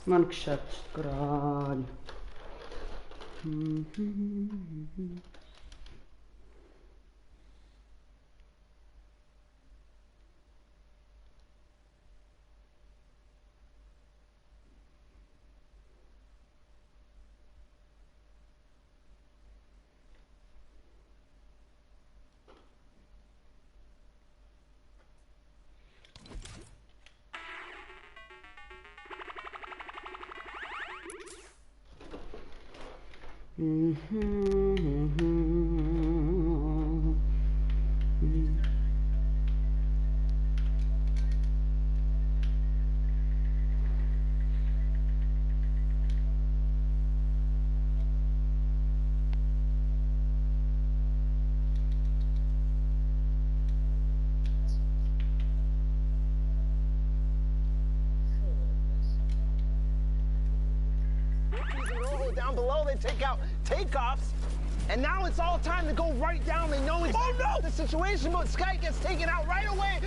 Mano, que chato de caralho. Down below, they take out takeoffs, and now it's all time to go right down. They know exactly the situation, but Sky gets taken out right away.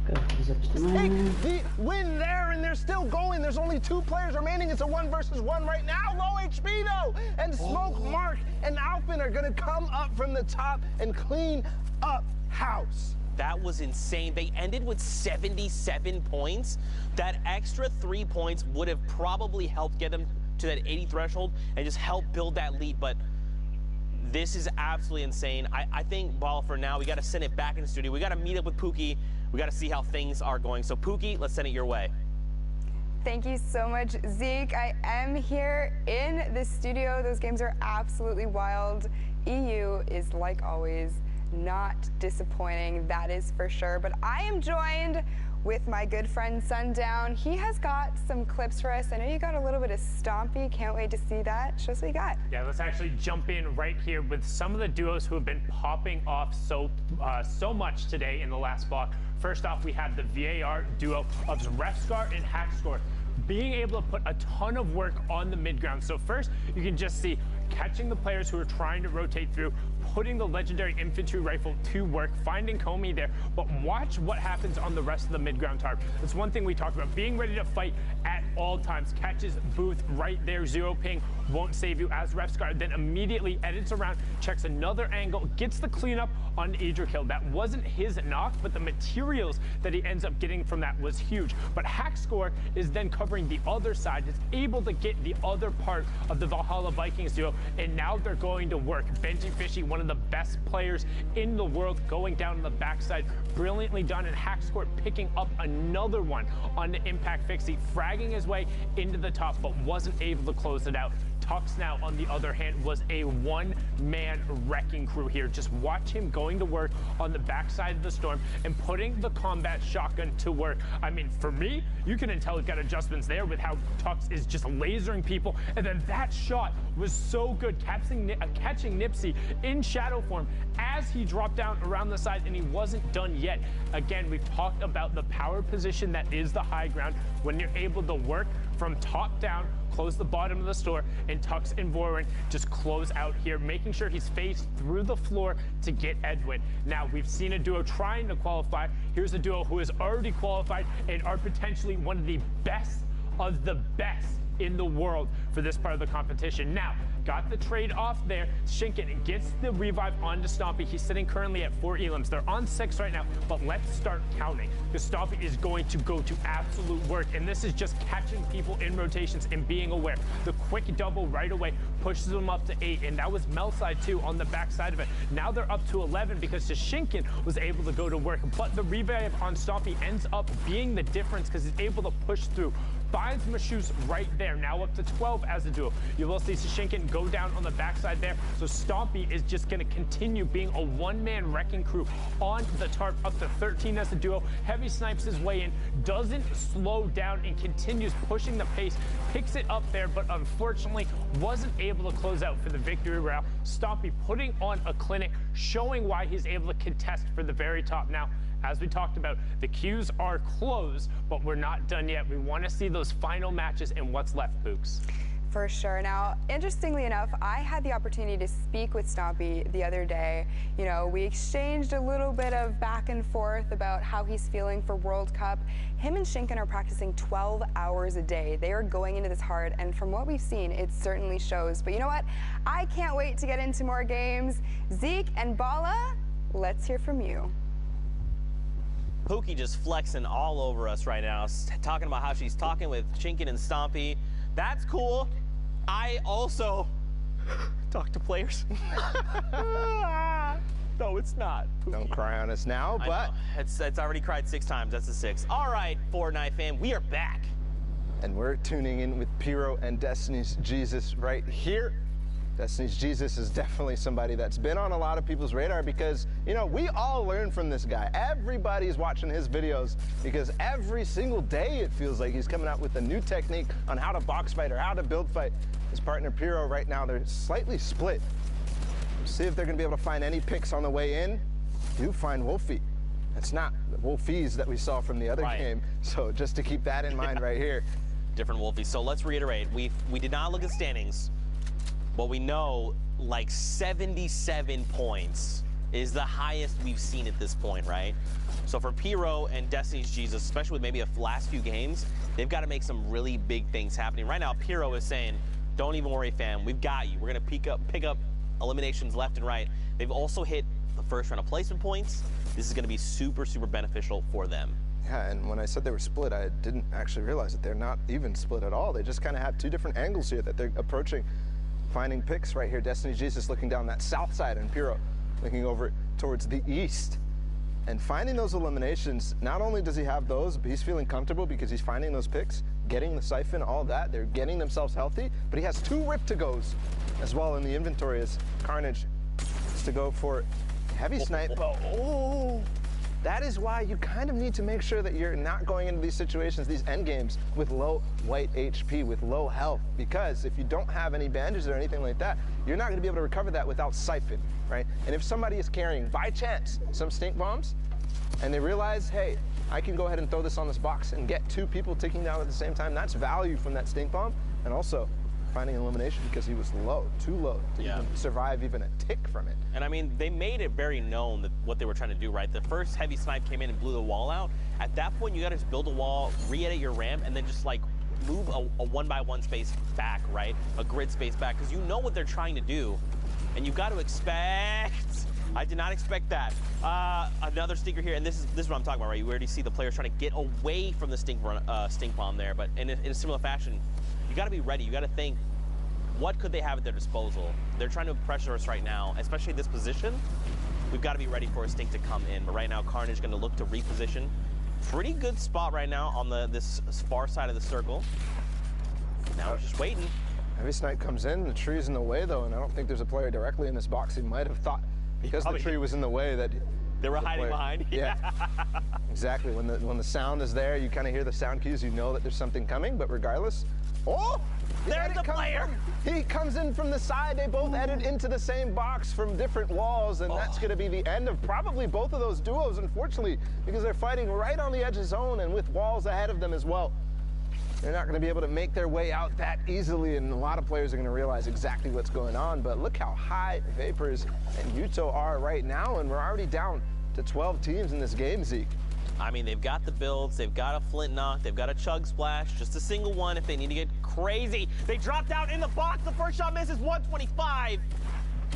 Take the win there, and they're still going. There's only 2 players remaining. It's a 1 versus 1 right now. Low HP though, and Smoke, Mark, and Alpin are gonna come up from the top and clean up house. That was insane. They ended with 77 points. That extra 3 points would have probably helped get them to that 80 threshold and just help build that lead. But this is absolutely insane. I think, Ball, for now, we got to send it back in the studio. We got to meet up with Pookie. We got to see how things are going. So, Pookie, let's send it your way. Thank you so much, Zeke. I am here in the studio. Those games are absolutely wild. EU is, like always, not disappointing, that is for sure. But I am joined with my good friend Sundown. He has got some clips for us. I know you got a little bit of Stompy. Can't wait to see that. Show us what you got. Yeah, let's actually jump in right here with some of the duos who have been popping off so much today in the last block. First off, we have the VAR duo of Refscar and Hackscore being able to put a ton of work on the mid ground. So first, you can just see catching the players who are trying to rotate through, putting the legendary infantry rifle to work, finding Comey there. But watch what happens on the rest of the mid-ground tarp. That's one thing we talked about, being ready to fight at all times. Catches Booth right there, 0 ping, won't save you as Refscar, then immediately edits around, checks another angle, gets the cleanup on Idrakil. That wasn't his knock, but the materials that he ends up getting from that was huge. But Hackscore is then covering the other side, is able to get the other part of the Valhalla Vikings duo, and now they're going to work. Benji Fishy, one of the best players in the world, going down on the backside, brilliantly done, and Hackscore picking up another one on the Impact Fixie, fragging his way into the top, but wasn't able to close it out. Tux now, on the other hand, was a one-man wrecking crew here. Just watch him going to work on the backside of the storm and putting the combat shotgun to work. I mean, for me, you can tell he's got adjustments there with how Tux is just lasering people. And then that shot was so good, catching Nipsey in shadow form as he dropped down around the side, and he wasn't done yet. Again, we've talked about the power position that is the high ground when you're able to work from top down, close the bottom of the store, and Tux and Vorin just close out here, making sure he's faced through the floor to get Edwin. Now, we've seen a duo trying to qualify. Here's a duo who has already qualified and are potentially one of the best in the world for this part of the competition. Now, got the trade off there. Shinken gets the revive onto Stompy. He's sitting currently at 4 elims. They're on 6 right now, but let's start counting, because Stompy is going to go to absolute work, and this is just catching people in rotations and being aware. The quick double right away pushes them up to 8, and that was Melside too on the back side of it. Now they're up to 11 because Shinken was able to go to work, but the revive on Stompy ends up being the difference because he's able to push through. Finds Mashus right there, now up to 12 as a duo. You will see Shinken go down on the backside there, so Stompy is just going to continue being a one-man wrecking crew on the tarp, up to 13 as a duo. Heavy snipes his way in, doesn't slow down, and continues pushing the pace, picks it up there, but unfortunately wasn't able to close out for the victory round. Stompy putting on a clinic, showing why he's able to contest for the very top. Now, as we talked about, the queues are closed, but we're not done yet. We want to see those final matches and what's left, Pooks. For sure. Now, interestingly enough, I had the opportunity to speak with Stompy the other day. You know, we exchanged a little bit of back and forth about how he's feeling for World Cup. Him and Shinken are practicing 12 hours a day. They are going into this hard, and from what we've seen, it certainly shows. But you know what? I can't wait to get into more games. Zeke and Bala, let's hear from you. Pookie just flexing all over us right now, talking about how she's talking with Shinken and Stompy. That's cool. I also talk to players. No, it's not. Pookie. Don't cry on us now, but it's already cried 6 times. That's a 6. All right, Fortnite fam, we are back. And we're tuning in with Pyro and Destiny's Jesus right here. Destiny's Jesus is definitely somebody that's been on a lot of people's radar because, you know, we all learn from this guy. Everybody's watching his videos because every single day it feels like he's coming out with a new technique on how to box fight or how to build fight. His partner Pyro right now, they're slightly split. See if they're going to be able to find any picks on the way in. Do find Wolfie. It's not the Wolfies that we saw from the other game. So just to keep that in mind right here. Different Wolfies. So let's reiterate. We did not look at standings. But we know like 77 points is the highest we've seen at this point, right? So for Pyro and Destiny's Jesus, especially with maybe the last few games, they've got to make some really big things happening. Right now, Pyro is saying, don't even worry, fam. We've got you. We're going to pick up eliminations left and right. They've also hit the first round of placement points. This is going to be super, super beneficial for them. Yeah, and when I said they were split, I didn't actually realize that they're not even split at all. They just kind of have 2 different angles here that they're approaching. Finding picks right here. Destiny Jesus looking down that south side, and Pyro looking over towards the east. And finding those eliminations, not only does he have those, but he's feeling comfortable because he's finding those picks, getting the siphon, all that. They're getting themselves healthy, but he has 2 rip-to-goes as well in the inventory as Carnage is to go for heavy snipe. Oh, that is why you kind of need to make sure that you're not going into these situations, these end games, with low white HP, with low health, because if you don't have any bandages or anything like that, you're not going to be able to recover that without siphon, right? And if somebody is carrying, by chance, some stink bombs, and they realize, hey, I can go ahead and throw this on this box and get 2 people ticking down at the same time, that's value from that stink bomb. And also, finding an elimination because he was low, too low to even survive even a tick from it. And I mean, they made it very known that what they were trying to do, right? The first heavy snipe came in and blew the wall out. At that point, you got to just build a wall, re-edit your ramp, and then just like move a 1x1 space back, right? A grid space back, because you know what they're trying to do, and you've got to expect. I did not expect that. Another stinker here, and this is what I'm talking about, right? You already see the players trying to get away from the stink bomb there, but in a similar fashion, you got to be ready. You got to think, what could they have at their disposal? They're trying to pressure us right now, especially this position. We've got to be ready for a stink to come in. But right now, Carnage going to look to reposition. Pretty good spot right now on this far side of the circle. Now we're just waiting. Heavy snipe comes in, the tree's in the way though, and I don't think there's a player directly in this box. He might have thought, because the tree was in the way, that they were hiding behind. Yeah, exactly. When the sound is there, you kind of hear the sound cues. You know that there's something coming. But regardless, there's the player. He comes in from the side. They both headed into the same box from different walls, and that's going to be the end of probably both of those duos, unfortunately, because they're fighting right on the edge of zone and with walls ahead of them as well. They're not going to be able to make their way out that easily, and a lot of players are going to realize exactly what's going on. But look how high Vapors and Yuto are right now, and we're already down to 12 teams in this game, Zeke. I mean, they've got the builds, they've got a flint knock, they've got a chug splash, just a single one if they need to get crazy. They dropped out in the box, the first shot misses 125.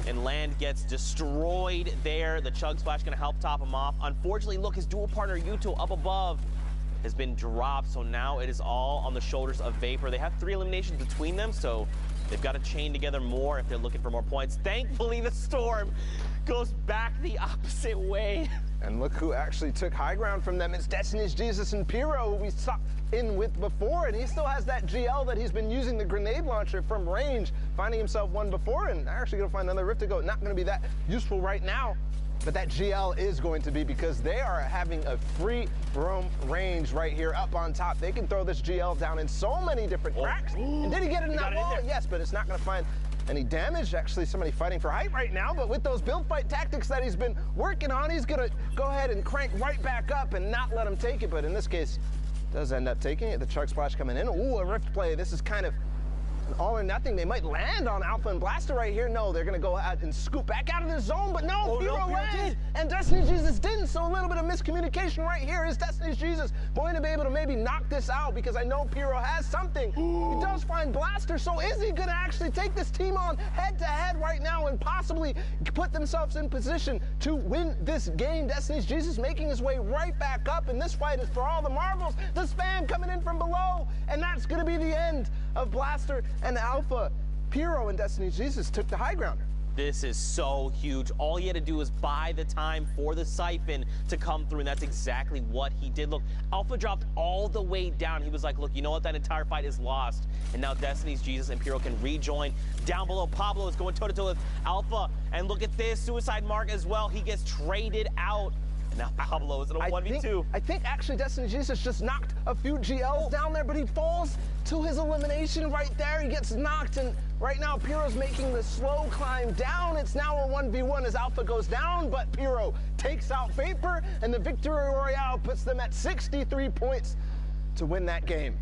And Land gets destroyed there. The chug splash gonna help top him off. Unfortunately, look, his dual partner Yuto up above has been dropped, so now it is all on the shoulders of Vapor. They have 3 eliminations between them, so they've got to chain together more if they're looking for more points. Thankfully, the Storm goes back the opposite way. And look who actually took high ground from them. It's Destiny's Jesus and Pyro, who we saw in with before, and he still has that GL that he's been using, the grenade launcher from range, finding himself one before, and actually going to find another Rift to go. Not going to be that useful right now, but that GL is going to be, because they are having a free roam range right here up on top. They can throw this GL down in so many different cracks. And did he get it in that wall? Yes, but it's not going to find any damage. Actually, somebody fighting for height right now, but with those build fight tactics that he's been working on, he's going to go ahead and crank right back up and not let him take it. But in this case, does end up taking it. The chug splash coming in. Ooh, a Rift play. This is kind of an all or nothing. They might land on Alpha and Blaster right here. No, they're going to go out and scoop back out of the zone, but no, Pyro lands, and Destiny's Jesus didn't, so a little bit of miscommunication right here. Is Destiny's Jesus going to be able to maybe knock this out? Because I know Pyro has something. He does find Blaster, so is he going to actually take this team on head-to-head right now and possibly put themselves in position to win this game? Destiny's Jesus making his way right back up, and this fight is for all the marbles. The spam coming in from below, and that's going to be the end of Blaster and Alpha. Pyro and Destiny's Jesus took the high ground. This is so huge. All he had to do was buy the time for the siphon to come through, and that's exactly what he did. Look, Alpha dropped all the way down. He was like, look, you know what? That entire fight is lost. And now Destiny's Jesus and Pyro can rejoin. Down below, Pablo is going toe-to-toe with Alpha. And look at this, Suicide Mark as well. He gets traded out. Now Pablo is in a 1v2. I think actually Destiny Jesus just knocked a few GLs down there, but he falls to his elimination right there. He gets knocked, and right now Pyro's making the slow climb down. It's now a 1v1 as Alpha goes down, but Pyro takes out Vapor, and the Victory Royale puts them at 63 points to win that game.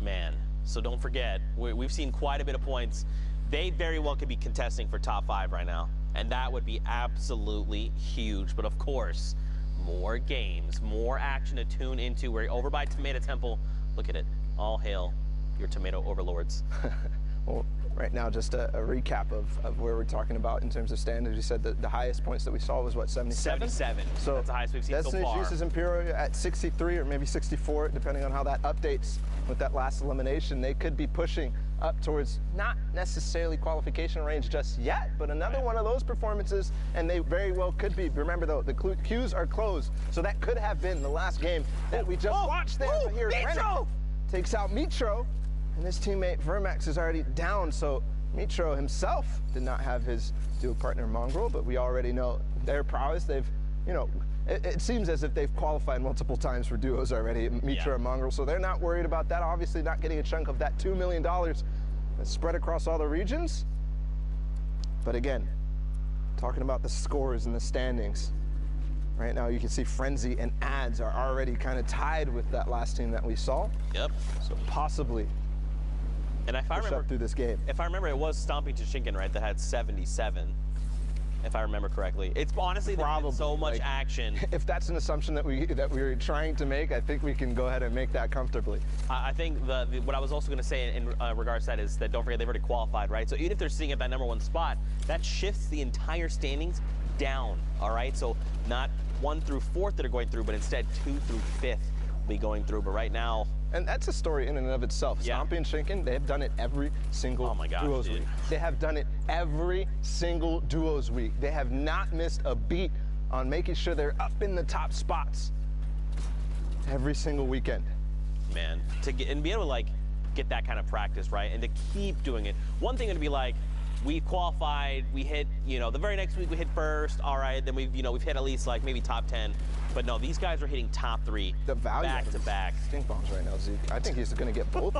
Man, so don't forget, we've seen quite a bit of points. They very well could be contesting for top 5 right now, and that would be absolutely huge. But of course, more games, more action to tune into. We're over by Tomato Temple. Look at it. All hail your tomato overlords. Well, right now, just a recap of where we're talking about in terms of standings. You said that the highest points that we saw was what, 77? 77. So that's the highest we've seen so far. Destiny's Jesus and Pyro at 63 or maybe 64, depending on how that updates with that last elimination. They could be pushing up towards not necessarily qualification range just yet, but another one of those performances, and they very well could be. Remember though, the queues are closed, so that could have been the last game that we just watched there. But here, Mitro takes out Mitro, and his teammate Vermax is already down, so Mitro himself did not have his dual partner Mongrel, but we already know their prowess. They've, you know, it seems as if they've qualified multiple times for duos already, Mitro and Mongrel, so they're not worried about that. Obviously not getting a chunk of that $2 million that's spread across all the regions. But again, talking about the scores and the standings, right now you can see Frenzy and Ads are already kind of tied with that last team that we saw. Yep. So possibly And if I push remember, up through this game. If I remember, it was Stomping Chichinkin, right, that had 77. If I remember correctly. It's honestly there's been so much action. If that's an assumption that we're trying to make, I think we can go ahead and make that comfortably. I think what I was also going to say in regards to that is that don't forget they've already qualified, right? So even if they're sitting at that #1 spot, that shifts the entire standings down, all right? So not 1 through 4th that are going through, but instead 2 through 5th will be going through. But right now, and that's a story in and of itself. Yeah. Stompy and Shinkin, they have done it every single duos week. They have done it every single duos week. They have not missed a beat on making sure they're up in the top spots every single weekend. Man, to get and be able to like get that kind of practice, right? And to keep doing it. One thing would be like, we qualified, we hit, you know, the very next week we hit first, all right, then we've hit at least like maybe top 10. But no, these guys are hitting top 3 the value back to back. Stink bombs right now, Zeke. I think he's going to get both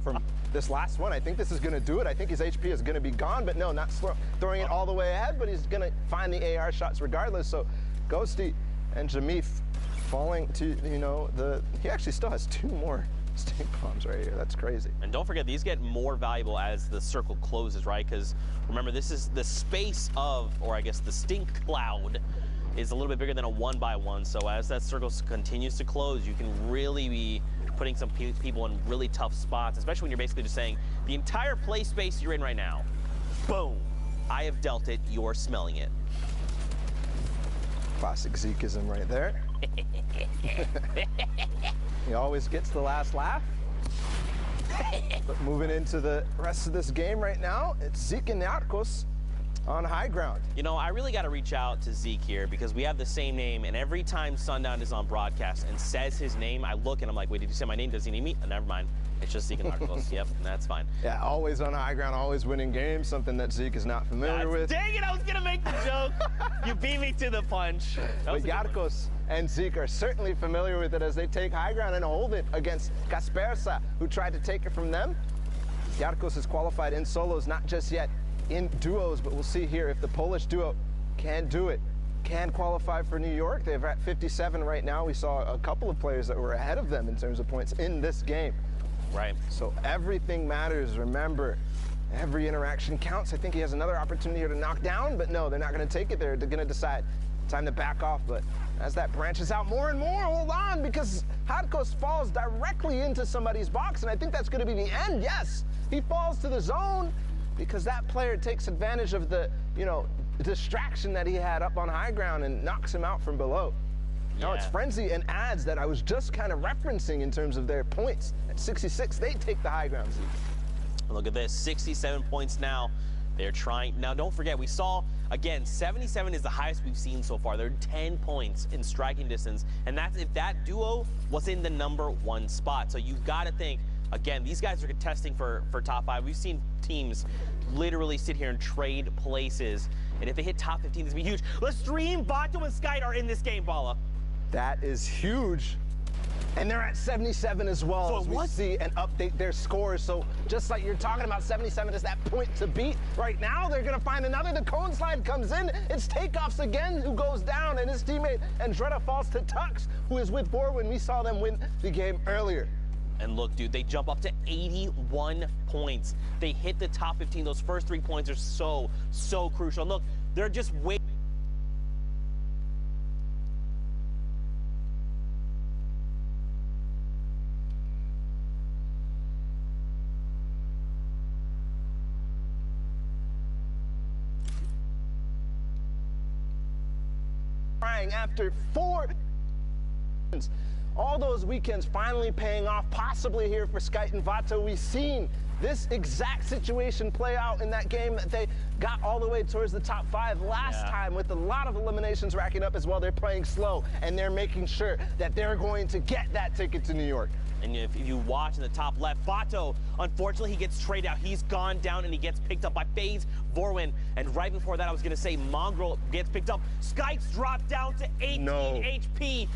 from this last one. I think this is going to do it. I think his HP is going to be gone, but no, not throwing it all the way ahead, but he's going to find the AR shots regardless. So Ghosty and Jameef falling to, you know, he actually still has 2 more stink bombs right here. That's crazy. And don't forget, these get more valuable as the circle closes, right? Because remember, this is the space of, or I guess the stink cloud is a little bit bigger than a 1x1. So as that circle continues to close, you can really be putting some people in really tough spots, especially when you're basically just saying, the entire play space you're in right now, boom, I have dealt it, you're smelling it. Classic Zekeism right there. He always gets the last laugh. But moving into the rest of this game right now, it's Zeke and Narcos on high ground. You know, I really got to reach out to Zeke here because we have the same name, and every time Sundown is on broadcast and says his name, I look and I'm like, wait, did you say my name? Does he need me? Oh, never mind. It's just Zeke and Narcos. Yep, that's fine. Yeah, always on high ground, always winning games, something that Zeke is not familiar with. Dang it, I was going to make the joke. You beat me to the punch. But Narcos and Zeke are certainly familiar with it as they take high ground and hold it against Kaspersa, who tried to take it from them. Narcos is qualified in solos, not just yet in duos, but we'll see here if the Polish duo can do it, can qualify for New York. They're at 57 right now. We saw a couple of players that were ahead of them in terms of points in this game. Right. So everything matters. Remember, every interaction counts. I think he has another opportunity here to knock down, but no, they're not going to take it. They're going to decide time to back off. But as that branches out more and more, hold on, because Hadkos falls directly into somebody's box, and I think that's going to be the end. Yes, he falls to the zone because that player takes advantage of the, you know, distraction that he had up on high ground and knocks him out from below. Yeah. Now it's Frenzy and Ads that I was just kind of referencing in terms of their points. At 66, they take the high ground, Zeke. Look at this, 67 points now. They're trying. Now, don't forget, we saw, again, 77 is the highest we've seen so far. They're 10 points in striking distance, and that's if that duo was in the #1 spot. So you've got to think, again, these guys are contesting for top 5. We've seen teams literally sit here and trade places, and if they hit top 15, this would be huge. Lestream, Bato, and Skype are in this game, Bala. That is huge. And they're at 77 as well, So as we see and update their scores. So just like you're talking about, 77 is that point to beat. Right now, they're going to find another. The cone slide comes in. It's Takeoffs again who goes down, and his teammate Andretta falls to Tux, who is with Bor when we saw them win the game earlier. And look, dude, they jump up to 81 points. They hit the top 15. Those first 3 points are so crucial. And look, they're just waiting. After 4 all those weekends finally paying off, possibly here for Skype and Vato. We've seen this exact situation play out in that game that they got all the way towards the top 5 last time, with a lot of eliminations racking up as well. They're playing slow, and they're making sure that they're going to get that ticket to New York. And if you watch in the top left, Bato, unfortunately, he gets traded out. He's gone down, and he gets picked up by FaZe Vorwin. And right before that, I was going to say Mongrel gets picked up. Skype's dropped down to 18 HP.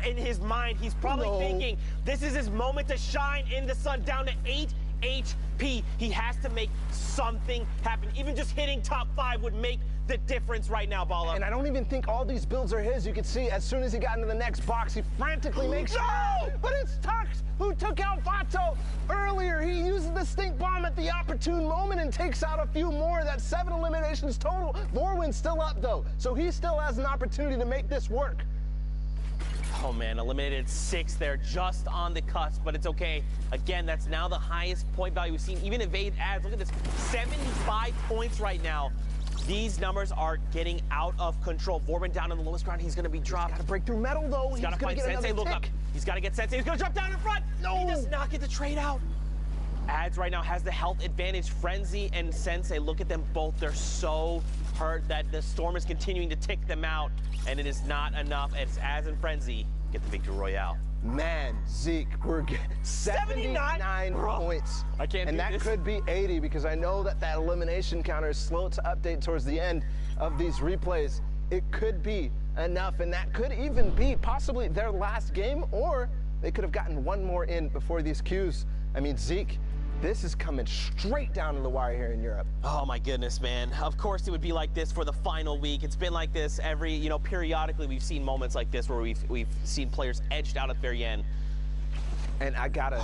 In his mind, he's probably thinking, this is his moment to shine in the sun, down to 8 HP. He has to make something happen. Even just hitting top 5 would make the difference right now, Bala. And I don't even think all these builds are his. You can see as soon as he got into the next box, he frantically makes... No! But it's Tux who took out Vato earlier. He uses the stink bomb at the opportune moment and takes out a few more. That's 7 eliminations total. Vorwin's still up, though, so he still has an opportunity to make this work. Oh man, eliminated 6 there, just on the cusp, but it's okay. Again, that's now the highest point value we've seen. Even evade adds, look at this, 75 points right now. These numbers are getting out of control. Vorwin down on the lowest ground, he's gonna be dropped. Got to break through metal, though. He's gotta find Sensei, look up. He's gotta get Sensei, he's gonna jump down in front. No! He does not get the trade out. Ads right now has the health advantage. Frenzy and Sensei, look at them both. They're so hurt that the storm is continuing to tick them out, and it is not enough as Ads and Frenzy get the victory royale. Man, Zeke, we're getting 79 points. I can't and do that this. could be 80 because I know that that elimination counter is slow to update towards the end of these replays. It could be enough, and that could even be possibly their last game, or they could have gotten one more in before these queues. I mean, Zeke, this is coming straight down to the wire here in Europe. Oh my goodness, man. Of course it would be like this for the final week. It's been like this every, periodically we've seen moments like this where we've seen players edged out at the very end. And I gotta,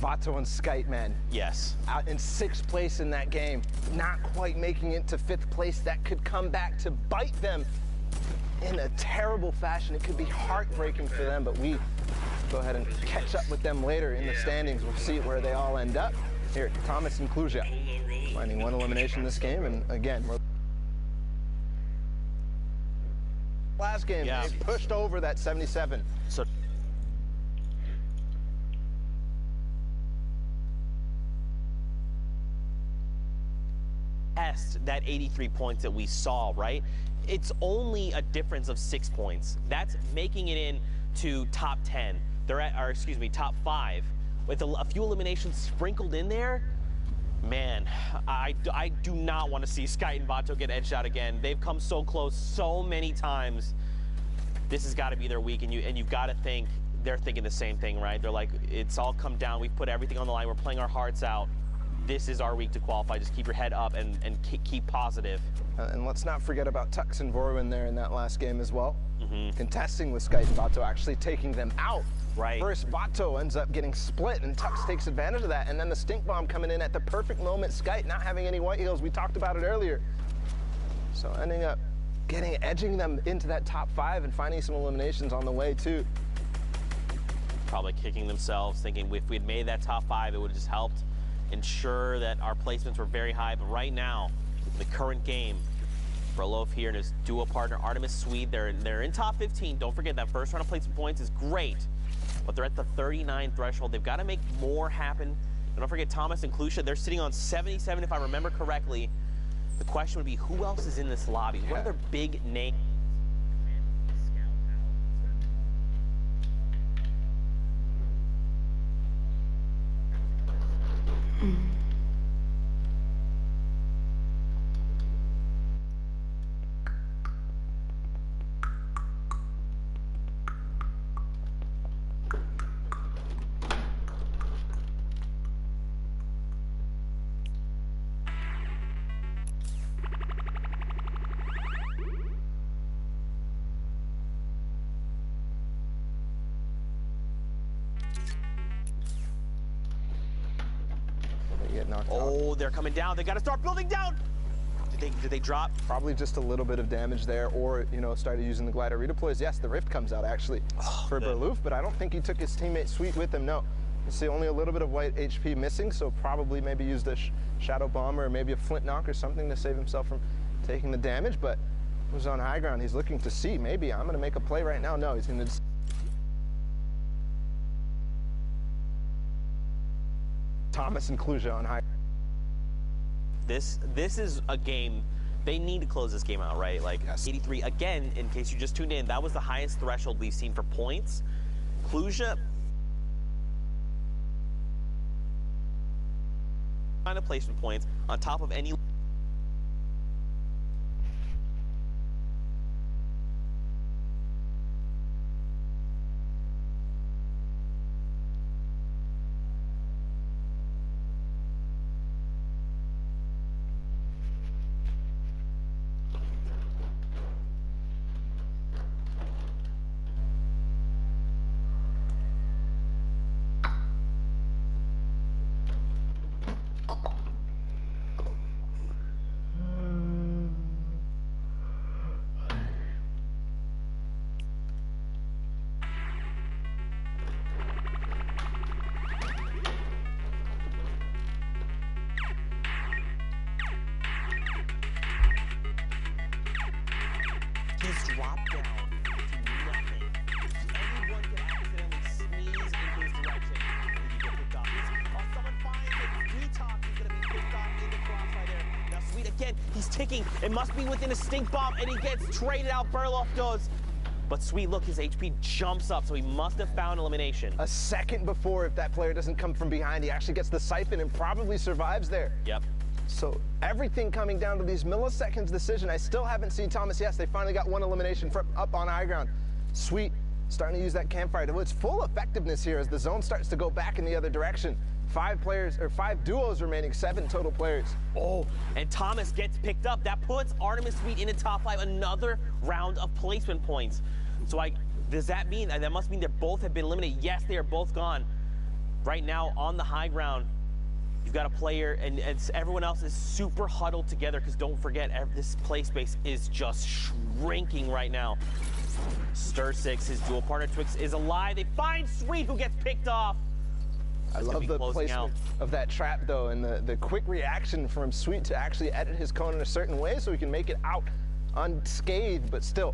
Vato and Skite, man. Yes. Out in 6th place in that game, not quite making it to 5th place. That could come back to bite them in a terrible fashion. It could be heartbreaking for them, but we go ahead and catch up with them later in the standings. We'll see where they all end up. Here, Thomas and Kluja finding 1 elimination this game, and again, last game, Yeah. they pushed over that 77. So that 83 points that we saw, right? It's only a difference of 6 points. That's making it into top 10. They're at, or excuse me, top 5. With a few eliminations sprinkled in there, man, I do not want to see Skite and Vato get edged out again. They've come so close so many times. This has got to be their week, and you've got to think they're thinking the same thing, right? They're like, it's all come down. We've put everything on the line. We're playing our hearts out. This is our week to qualify. Just keep your head up and keep positive. And let's not forget about Tux and Vorwin there in that last game as well. Contesting with Skite and Vato, actually taking them out. Right. First, Vato ends up getting split, and Tux takes advantage of that. And then the stink bomb coming in at the perfect moment. Skite not having any white heels. We talked about it earlier. So ending up edging them into that top 5 and finding some eliminations on the way, too. Probably kicking themselves, thinking if we'd made that top 5, it would have just helped ensure that our placements were very high. But right now, the current game, Brolov here and his duo partner, Artemis Swede, they're in top 15. Don't forget that first round of placement points is great, but they're at the 39 threshold. They've got to make more happen. And don't forget Thomas and Klusha, they're sitting on 77 if I remember correctly. The question would be, who else is in this lobby? What other big names? Get knocked out. Oh, they're coming down. They got to start building down. Did they drop? Probably just a little bit of damage there, or, started using the glider redeploys. Yes, the rift comes out, actually, for Berloof, but I don't think he took his teammate Sweet with him, no. You see only a little bit of white HP missing, so probably maybe used a shadow bomb or maybe a flint knock or something to save himself from taking the damage, but he was on high ground. He's looking to see, maybe I'm going to make a play right now. No, he's going to... Thomas and Kluja on high. This is a game, they need to close this game out, right? Like, yes. 83, again, in case you just tuned in, that was the highest threshold we've seen for points. Kluja, kind of placement points on top of any... again. He's ticking. It must be within a stink bomb, and he gets traded out. Burloff does. But sweet, look, his HP jumps up, so he must have found elimination. A second before, if that player doesn't come from behind, he actually gets the siphon and probably survives there. Yep. So everything coming down to these milliseconds decision. I still haven't seen Thomas. Yes, they finally got one elimination from up on high ground. Sweet, starting to use that campfire. It's full effectiveness here as the zone starts to go back in the other direction. 5 players, or 5 duos remaining, 7 total players. Oh, and Thomas gets picked up. That puts Artemis Sweet in the top 5, another round of placement points. So does that mean, that must mean they both have been eliminated? Yes, they are both gone. Right now on the high ground, you've got a player, and everyone else is super huddled together, because don't forget, this play space is just shrinking right now. Stir6, his dual partner Twix, is alive. They find Sweet, who gets picked off. I love the placement of that trap, though, and the quick reaction from Sweet to actually edit his cone in a certain way so he can make it out unscathed, but still,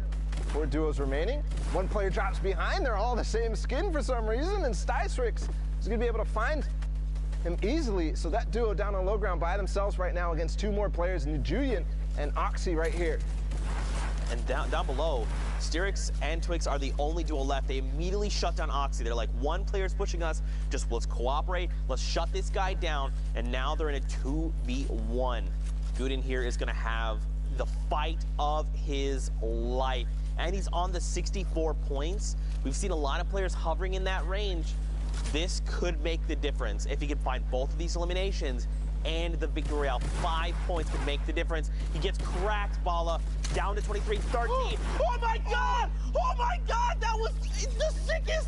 4 duos remaining. 1 player drops behind. They're all the same skin for some reason, and Sty6 is going to be able to find him easily. So that duo down on low ground by themselves right now against 2 more players, Julian and Oxy right here. And down below, Styrix and Twix are the only duo left. They immediately shut down Oxy. They're like, 1 player's pushing us, just let's cooperate, let's shut this guy down, and now they're in a 2v1. Gooden here is gonna have the fight of his life, and he's on the 64 points. We've seen a lot of players hovering in that range. This could make the difference if he can find both of these eliminations and the victory royale. 5 points could make the difference. He gets cracked, Bala, down to 23, 13. Oh my God! Oh my God! That was the sickest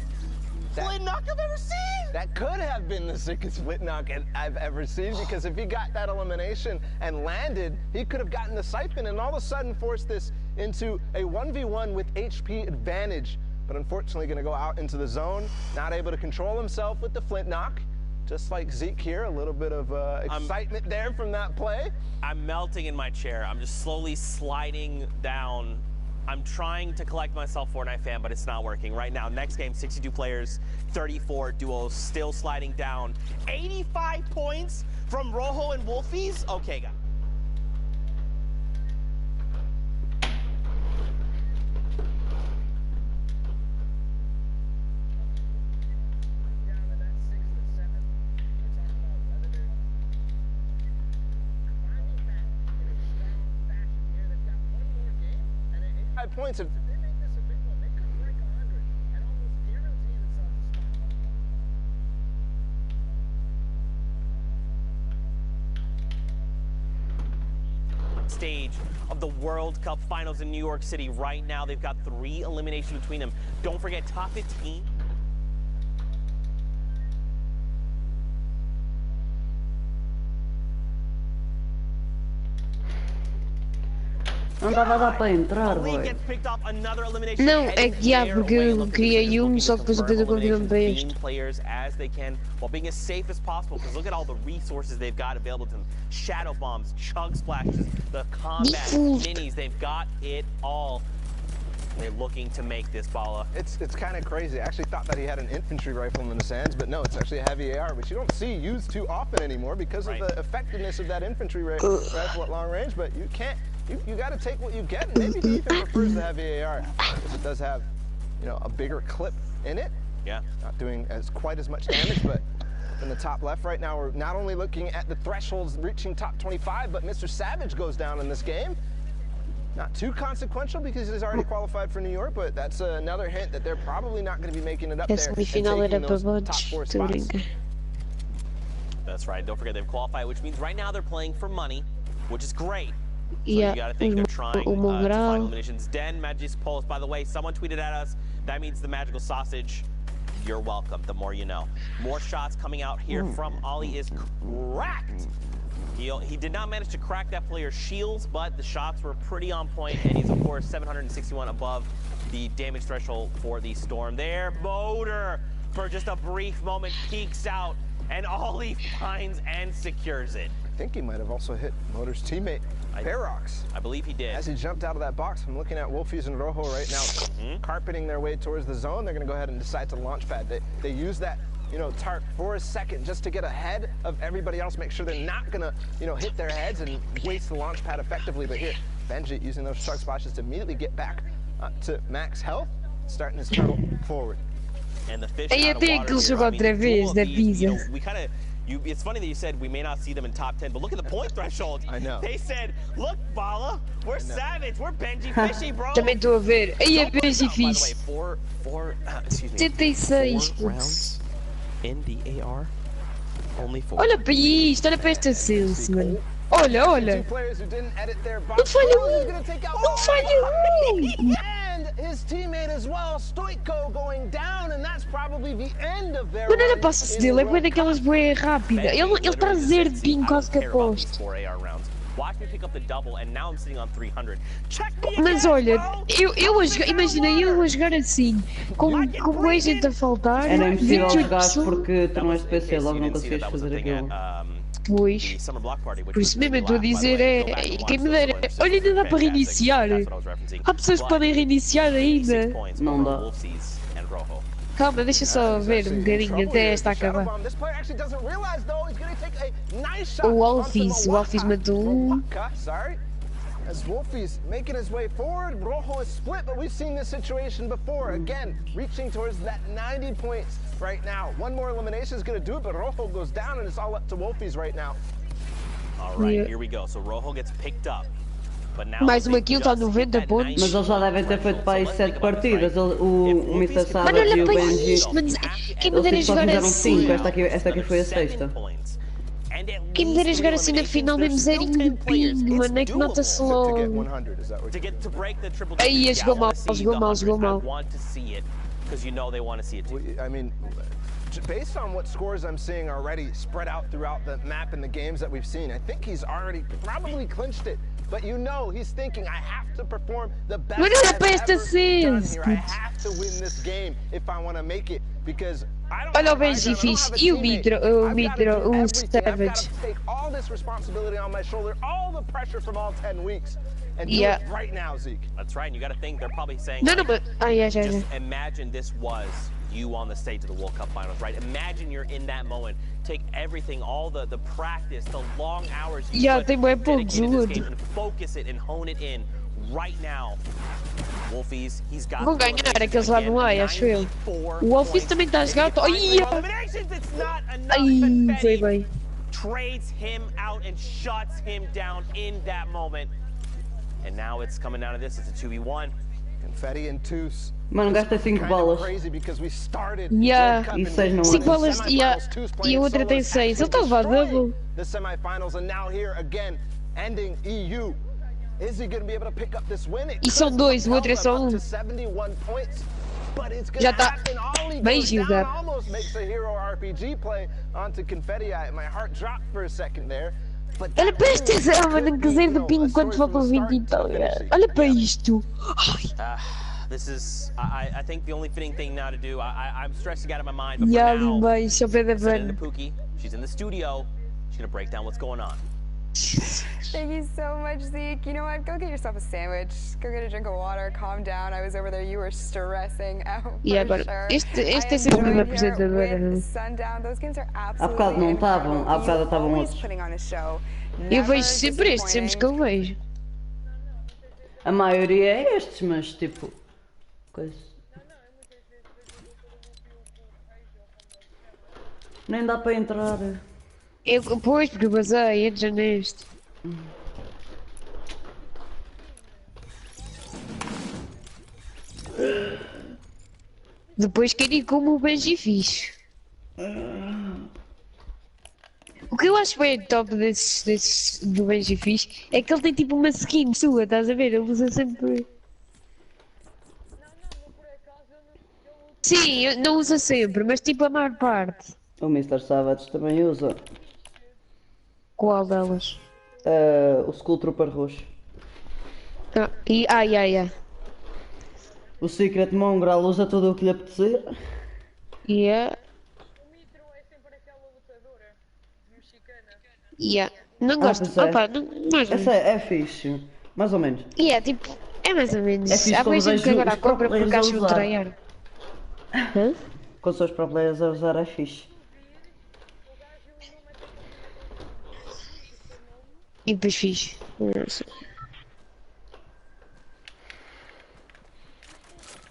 split knock I've ever seen! That could have been the sickest split knock I've ever seen, because if he got that elimination and landed, he could have gotten the siphon and all of a sudden forced this into a 1v1 with HP advantage. But unfortunately going to go out into the zone, not able to control himself with the flint knock. Just like Zeke here, a little bit of excitement there from that play. I'm melting in my chair. I'm just slowly sliding down. I'm trying to collect myself, Fortnite fan, but it's not working right now. Next game, 62 players, 34 duos, still sliding down. 85 points from Rojo and Wolfies? Okay, guys. Points. If they make this a big one, they could break 100 and almost guarantee themselves a spot. Stage of the World Cup Finals in New York City right now. They've got 3 eliminations between them. Don't forget, top 15. Não dava para entrar, boy. Não, é que porque eu criei só que depois eu perdi convidando para este. Players as they can, while being as safe as possible, because look at all the resources they've got available to them. Shadow bombs, chug splashes, the combat minis, they've got it all. They're looking to make this Bala. It's kind of crazy. I actually thought that he had an infantry rifle in his hands, but no, it's actually a heavy AR, which you don't see used too often anymore because of the effectiveness of that infantry rifle at long range, but you can't. You got to take what you get, and maybe he even prefers the heavy AR because it does have, you know, a bigger clip in it. Yeah. Not doing quite as much damage, but in the top left right now, we're not only looking at the thresholds reaching top 25, but Mr. Savage goes down in this game. Not too consequential because he's already qualified for New York, but that's another hint that they're probably not going to be making it up there and taking those top 4 spots. That's right. Don't forget they've qualified, which means right now they're playing for money, which is great. So yeah, you gotta think they're trying to find eliminations. Den Magis Pulse, by the way, someone tweeted at us. That means the magical sausage. You're welcome. The more you know. More shots coming out here from Ollie is cracked. He did not manage to crack that player's shields, but the shots were pretty on point, and he's of course 761 above the damage threshold for the Storm. There, Motor for just a brief moment peeks out, and Ollie finds and secures it. I think he might have also hit Motor's teammate, Ferox. I believe he did. As he jumped out of that box, I'm looking at Wolfies and Rojo right now, carpeting their way towards the zone. They're going to go ahead and decide to launch pad. They use that you know, tarp for a second just to get ahead of everybody else, make sure they're not gonna, you know, hit their heads and waste the launch pad effectively. But here, Benji using those shark splashes to immediately get back to max health, starting his tunnel forward. And the fish Aí out of até water aquele here, jogou I mean, outra vez, two of da these, you know, Pisa. we kind of, it's funny that you said we may not see them in top 10, but look at the point threshold. I know. They said, look, Bala, we're savage, we're Benji Fishy, bro. Também estou a ver. Aí é By bem the way, difícil. excuse me, 76, 4 rounds in the AR, only 4. Olha para isto, olha para esta sense, mano. Olha, olha. Two players who didn't edit their Não box. falha Rose is um. gonna take out Não falha um. and his teammate as well, Stoico, going down, and that's probably the end of their Mano, olha run para se in dele, é the bué daquelas bué rápida. Ele está a zero de ping quase que aposto. Watch me pick up the double, and now I'm sitting on 300. Check me Mas again, olha, bro. eu a jogar, imagina eu a jogar assim, com a gente a faltar, Era impossível 28 jogar pessoas, porque tu não és de PC, logo não conseguias fazer aquilo. pois. Por isso mesmo eu estou a dizer quem me dera, olha, ainda dá para reiniciar. Há pessoas que podem reiniciar ainda. Não dá. Calma, deixa só ver um bocadinho até esta acabar. O Alphys matou um. As Wolfie's making his way forward, Rojo is split, but we've seen this situation before. Again, reaching towards that 90 points right now. One more elimination is going to do it, but Rojo goes down, and it's all up to Wolfie's right now. All right, Yeah. here we go. So Rojo gets picked up. But now Mais uma they kill, está just 90 hit that pontos. 90 Mas eles já devem ter feito para aí 7 partidas. O Mr. Mano, Savage olha e o para Benji. isto, mano. Quem me Eles dera só jogar fizeram assim. 5, esta aqui foi a sexta. Quem me dera jogar assim na final, mesmo zerinho de ping, mano. É que nota-se To get logo. 100, is that what you Aí, jogou mal, jogou mal, jogou mal. Because you know they want to see it too. I mean, based on what scores I'm seeing already spread out throughout the map and the games that we've seen, I think he's already probably clinched it. But you know, he's thinking, I have to perform the best Mas olha I've para esta ever done sense, here. I have to win this game if I want to make it, because I don't Olha have o Benji I don't fixe. have a E o teammate. Mitro, I've gotta do o everything. I've got Savage. to take all this responsibility on my shoulder, all the pressure from all 10 weeks, and do Yeah. it right now, Zeke. That's right, and you got to think they're probably saying, Não, não, mas. Ai, já, já. just imagine this was you on the stage of the World Cup Finals, right? Imagine you're in that moment. Take everything, all the practice, the long hours you Yeah, put tem bué pouco dedicated to this jogo. game, and focus it and hone it in right now. Wolfies, he's got Vão the ganhar eliminations aqueles lá no again, ai, acho eu. 94 O Alphys points. também está a jogar. And if he Ai, finds the eliminations, it's not enough. ai, foi Confetti bem. trades him out and shuts him down in that moment. And now it's coming down to this. It's a 2v1. Confetti and Toos. Mano, gasta 5 balas. Crazy because we started Yeah. World Cup E in 6 não Cinco é. balas, yeah. E a outra tem 6. Ele está a levar double. The semifinals, and now here again, ending EU. Is he going to be able to pick up this win? It E são could dois, o propel outro é them só up um. to 71 points, but it's Já gonna tá happen. Ollie bem goes down, jogado. almost makes a hero RPG play onto Confetti. My heart dropped for a second there. But Olha that para esta really zero, could mano, be, que zero you de know, ping a quando story faltam from the 20 e start tal. to Yeah. finishing. Olha para isto. Ai. This is, I think the only fitting thing now to do, I'm stressing out of my mind, but Yeah, for now, bem, só pé da send it to van. Pookie. She's in the studio. She's going to break down what's going on. Thank you so much, Zeke. You know what? Go get yourself a sandwich. Go get a drink of water. Calm down. I was over there. You were stressing out. Yeah, for but sure. este I é am sempre uma joined here apresentadora. with Sundown. Those games are Há absolutely bocado não estavam, incredible. há bocado You're estavam always outros. putting on a show. Eu Never vejo sempre estes, sempre que eu vejo. A maioria é estes, mas tipo. Coisa. Nem dá para entrar. Pois, porque eu basei, entra neste. Depois quero ir como o Benji fixe. O que eu acho bem top do Benji fixe é que ele tem tipo uma skin sua, estás a ver? Ele usa sempre. Sim, não usa sempre, mas tipo a maior parte. O Mr. Savage também usa. Qual delas? O Skull Trooper roxo. Ai. O Secret Mongrel usa tudo o que lhe apetecer. Yeah. Yeah. Não gosto. pois é. Opa, não, mais ou menos. Essa é fixe. Mais ou menos. Yeah, tipo, é mais ou menos. É fixe Há quando muita gente que vejo agora os compra próprios porque a acham usar. tryhard. Hã? com os seus pro players a usar é fixe. E depois fiz.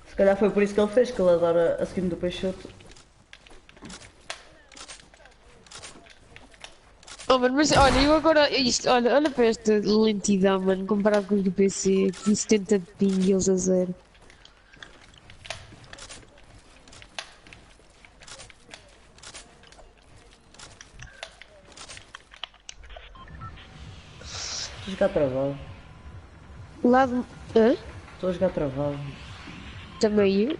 Se calhar foi por isso que ele fez, que ele adora a skin do Peixoto. Oh, mano, mas olha, eu agora, olha para esta lentidão, mano, comparado com os do PC, que 70 de ping e eles a 0. Estou a jogar travado. Lado. Hã? Estou a jogar travado. Também eu.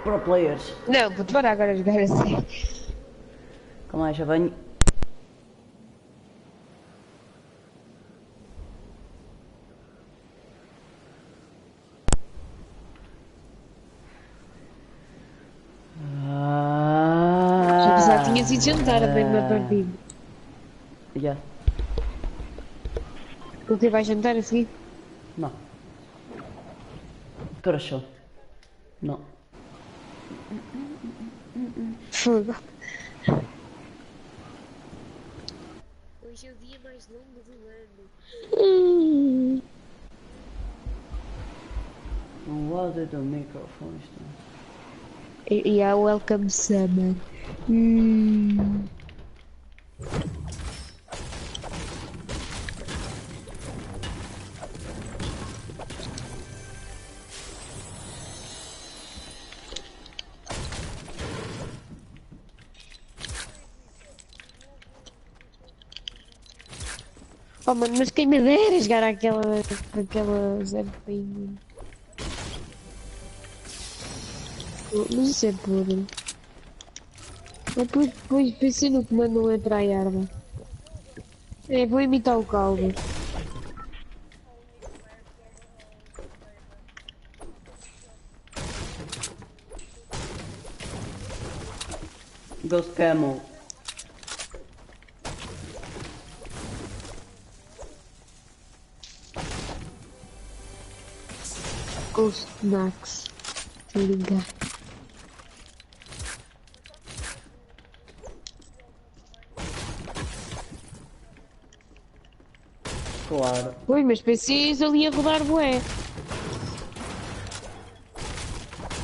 Pro players. Não, puto, bora agora jogar assim. Calma aí, já venho. Já tinhas ido jantar a bem uma partida. Já. O que vais jantar a seguir? Não. Que horas são? Não. Fogo. Hoje é o dia mais longo do ano. Não lado do microfone está. Yeah, welcome summer. Oh mano, mas quem me dera jogar aquela zero ping. Mas isso é podre. Depois pensei no comando não é tryhard. É, vou imitar o caldo. Ghost Camel. Ghost Max. Tô ligado. Claro. Pois, mas PCs ali a rodar bué.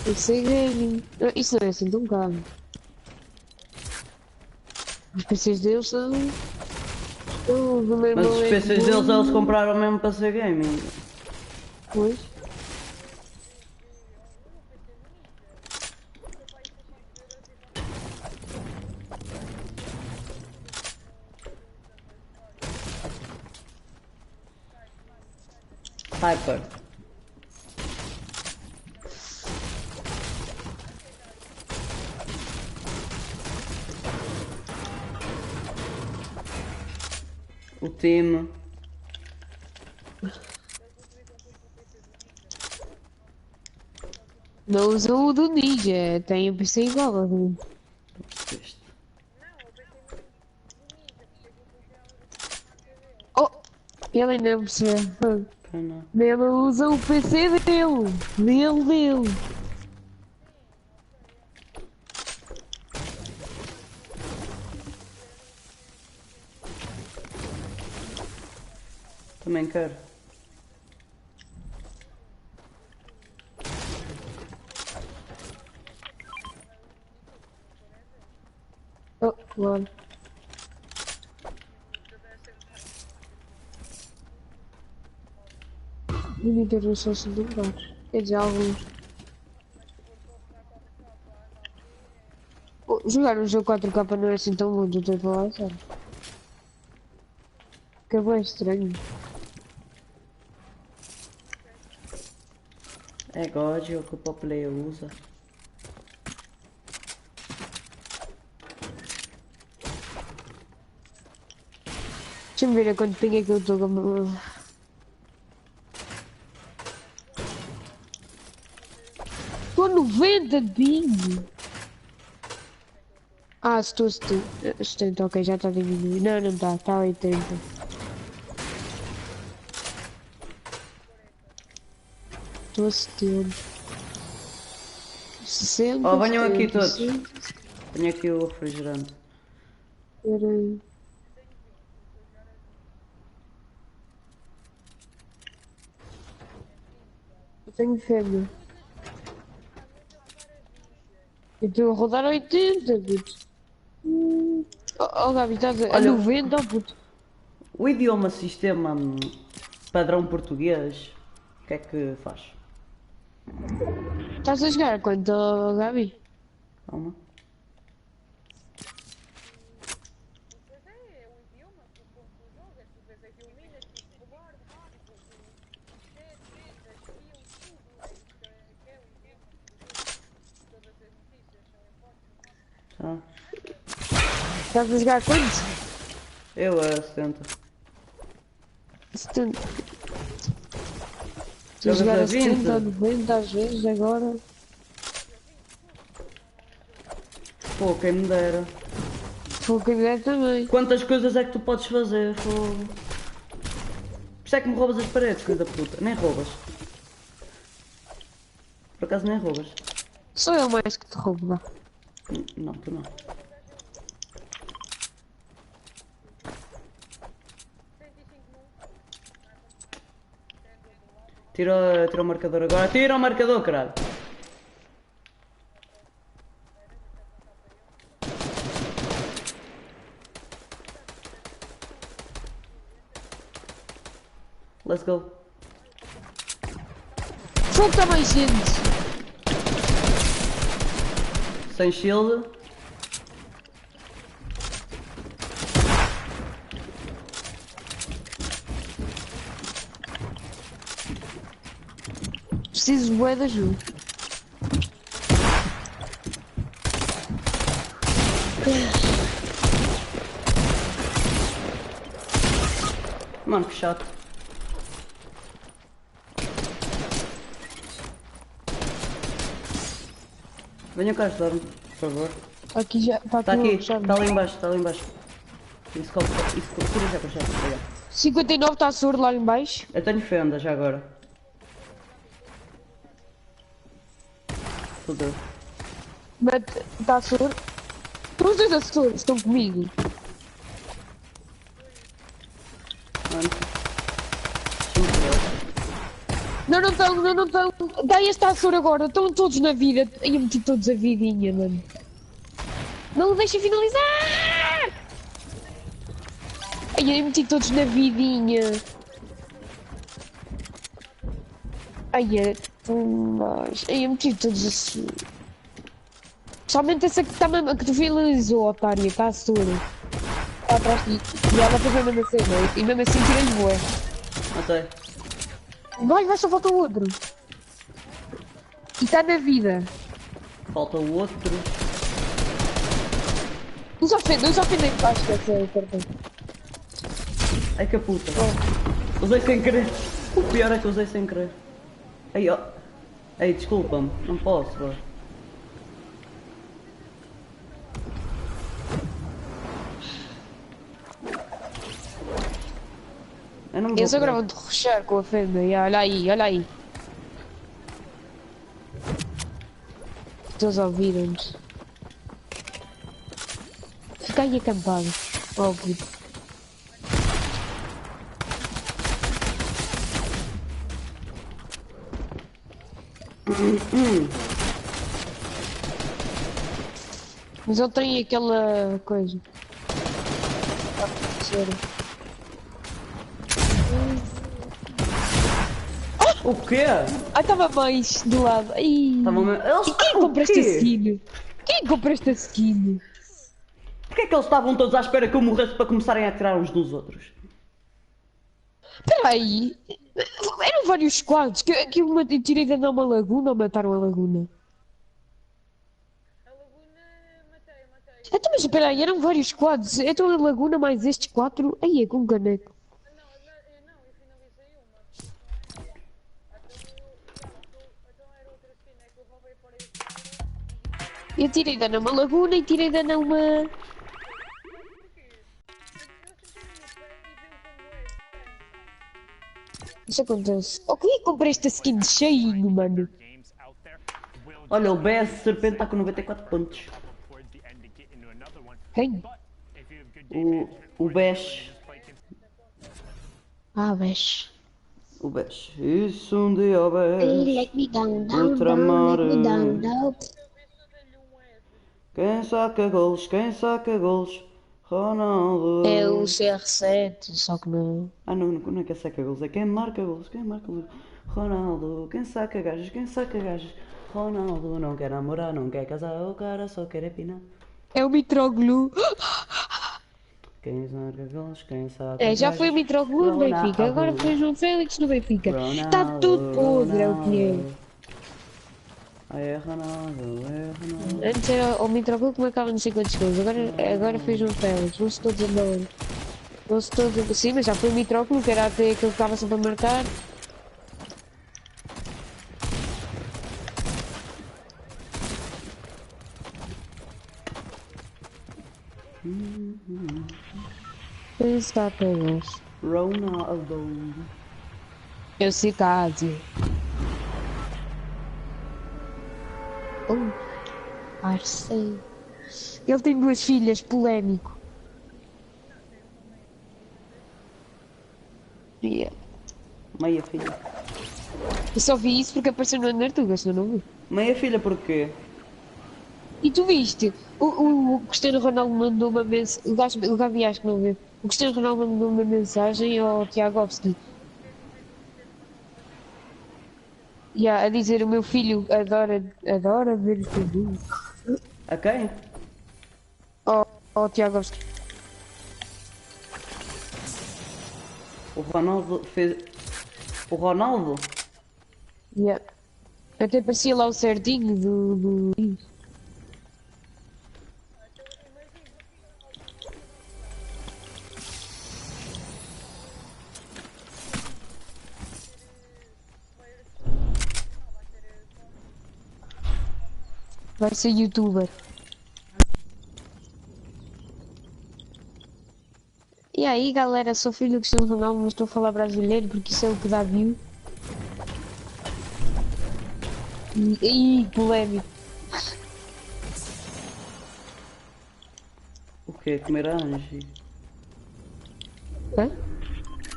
PC gaming. Isso não é assim tão caro. Os PCs deles são... Mas os PCs deles eles compraram mesmo para ser gaming. Pois. Hyper. O time. Não usam o do Ninja, tem o PC igual ao do... Este. Oh! Ele ainda não percebeu. Ah, não. Ele usa o PC dele. Dele. Também quero. Oh, claro. Monitores só se lugar. Quer dizer, alguns. Oh, jogar um jogo 4K não é assim tão bom, tu estás a falar sério. Que é bem estranho. É God o que o Pop Player usa. Deixa-me ver a quanto ping é que eu estou com... Estou 90 de ping! Ah, estou 70, ok, já está diminuindo. Não está, está 80. estou a 70. 60. Oh, venham aqui 70, todos. 60. Tenho aqui o refrigerante. Espera aí. Eu tenho fêmea. Eu estou a rodar 80, puto. Oh, Gabi, estás a Olha, 90, puto. o idioma sistema padrão português, o que é que faz? Estás a jogar quanto, Gabi? Calma. Tá. Estás a jogar quanto? Eu a 70. 70. Estou a jogar a 70, a 90 às vezes agora. Pô, quem me dera. Foi o que me der também. Quantas coisas é que tu podes fazer? Fogo. Por isso é que me roubas as paredes, filho da puta. Nem roubas. Por acaso nem roubas. Sou eu mais que te roubo, vá. Não, tu não. Tira o marcador agora. Tira o marcador, caralho. Let's go. Fogo está mais gente. Sem shield. Preciso de bué de ajuda. Mano, que chato. Venham cá ajudar-me, por favor. Aqui já está Está aqui, está ali embaixo, está ali embaixo. Isso tira já para já. 59 está surdo lá em baixo. Eu tenho fenda já agora. Fudeu. Mas está surdo. Os dois surdos estão comigo. Mano. Não, não estão, não, não estão. Dá este Açor agora, estão todos na vida. Eu meti todos a vidinha, mano. Não o deixem finalizar! Ai, eu meti todos na vidinha. Ai, é tão mais. Ai, eu meti todos assim. Somente essa que, tá, que tu finalizou, otária, está Açor. Está atrás de ti. E ela fez a mesma cena. E mesmo assim tirei-lhe boé. Matei. Vai, só falta o outro. E está na vida. Falta o outro. Não se ofendem que acho que essa é a carta. Ai que a puta. Usei sem querer. O pior é que usei sem querer. Ai, ó. Ai, desculpa-me. Não posso, bro. Eles agora vão-te rushar com a fenda. E olha aí, olha aí. Todos ouviram-nos. Fica aí acampado. Óbvio. Mas ele tem aquela coisa. O quê? Ah, estava mais do lado. Ai. E quem comprou esta skin? Quem comprou esta skin? Porquê é que eles estavam todos à espera que eu morresse para começarem a atirar uns dos outros? Espera aí. Eram vários squads que eu tirei de andar uma laguna ou mataram a laguna? Então, mas espera aí, eram vários squads. Então a laguna mais estes 4. Aí é com um caneco. Eu tirei dano a uma laguna e tirei dano a uma... Isso acontece. Oh, quem é que comprei esta skin de cheinho, mano? Olha, o BS Serpente está com 94 pontos. Quem? O BS. Ah, vejo. O BS. Isso um dia o Hey, BS. let me down, down, Ultramar. down, let me down, down. Quem saca gols? Quem saca gols? Ronaldo. É o CR7, só que não. Ah, não é quem saca gols, é quem marca gols. Quem marca gols? Ronaldo. Quem saca gajos? Quem saca gajos? Ronaldo. Não quer namorar, não quer casar. O cara só quer é pinar. É o Mitroglou. Quem marca gols? Quem saca É, já gajos? foi o Mitroglou no Benfica, agora foi o João Félix no Benfica. Está tudo podre, é o que é. É Ronaldo, é Ronaldo. Antes era o Mitroglou que marcava não sei quantos gols, agora foi o João Félix, não se todos embora. Não se todos. Sim, mas já foi o Mitroglou, que era até aquele que estava sempre a marcar. Está apenas. Ronaldo. Eu sei caso. Oh, Arcei. Ele tem duas filhas, polémico. Yeah. Meia filha. Eu só vi isso porque apareceu no Anartuga, senão não vi. Meia filha porquê? E tu viste? O Cristiano Ronaldo mandou uma mensagem. O Gabi acho que não viu. O Cristiano Ronaldo mandou uma mensagem ao Tiagovski. A dizer: o meu filho adora ver os teus vídeos. A quem? Ao Tiagovski. O Ronaldo fez... O Ronaldo? Yeah. Até parecia lá o certinho do... Vai ser youtuber. E aí galera, sou filho do Cristiano Ronaldo, mas estou a falar brasileiro porque isso é o que dá view. Ih, polémico. O quê? Comer anjo? Hã?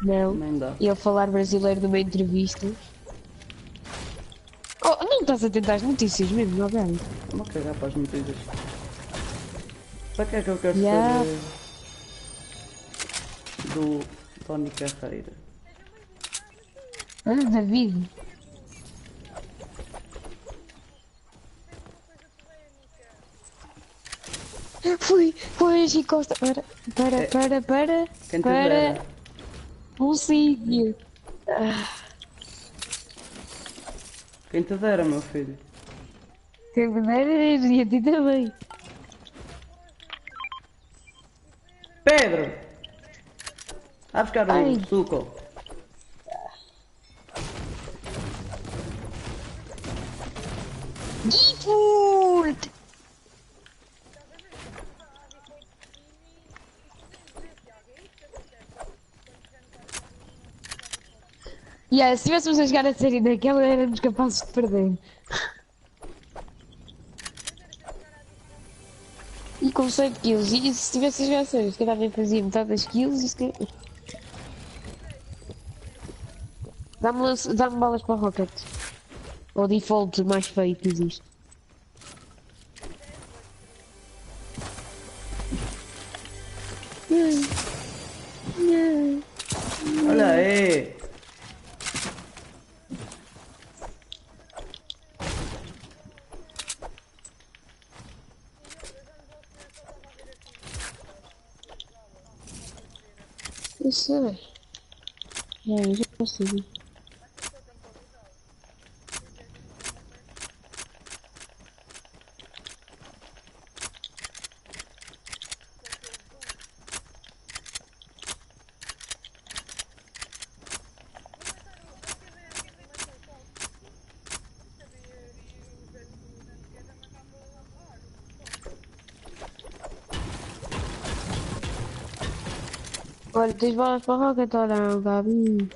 Não. Nem dá. E eu falar brasileiro numa entrevista. Oh, não estás a tentar as notícias mesmo, não é? Vou cagar para as notícias. Para que é que eu quero Yeah. saber do Tony Carreira? Ah, David. Foi a Angie Costa. Para. Quem te dera? Um sítio. Quem te dera, meu filho? Quem me dera e a ti também. Pedro! Vai buscar Ai. um suco. Default! Yeah, se estivéssemos a jogar a série daquela, éramos capazes de perder. E com 100 kills, e se tivesse a jogar a série, se calhar nem fazia metade das kills e se calhar... Dá-me balas para o Rocket. Ou default mais feio que existe. Olha aí! Eu sei. Eu já percebi. Olha, tens balas para o Rocket ou não, Gabi?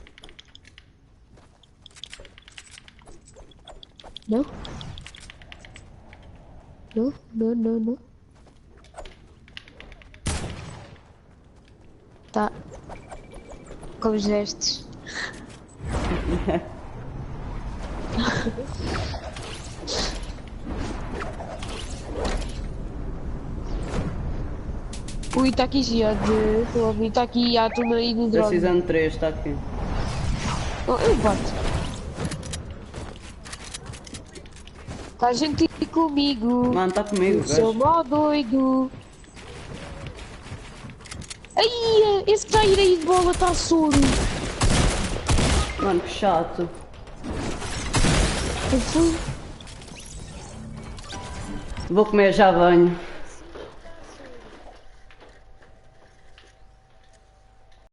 Não? Não. Tá. Com os gestos. Ui, tá aqui já de... Estou a ouvir, tá aqui a turma aí do Da drone. Season 3, está aqui. Oh, eu bato. Tá gente aqui comigo. Mano, está comigo, Eu sou gajo. mó doido. Ai, esse que está a ir aí de bola está surdo. Mano, que chato. Que foi? Vou comer, já venho.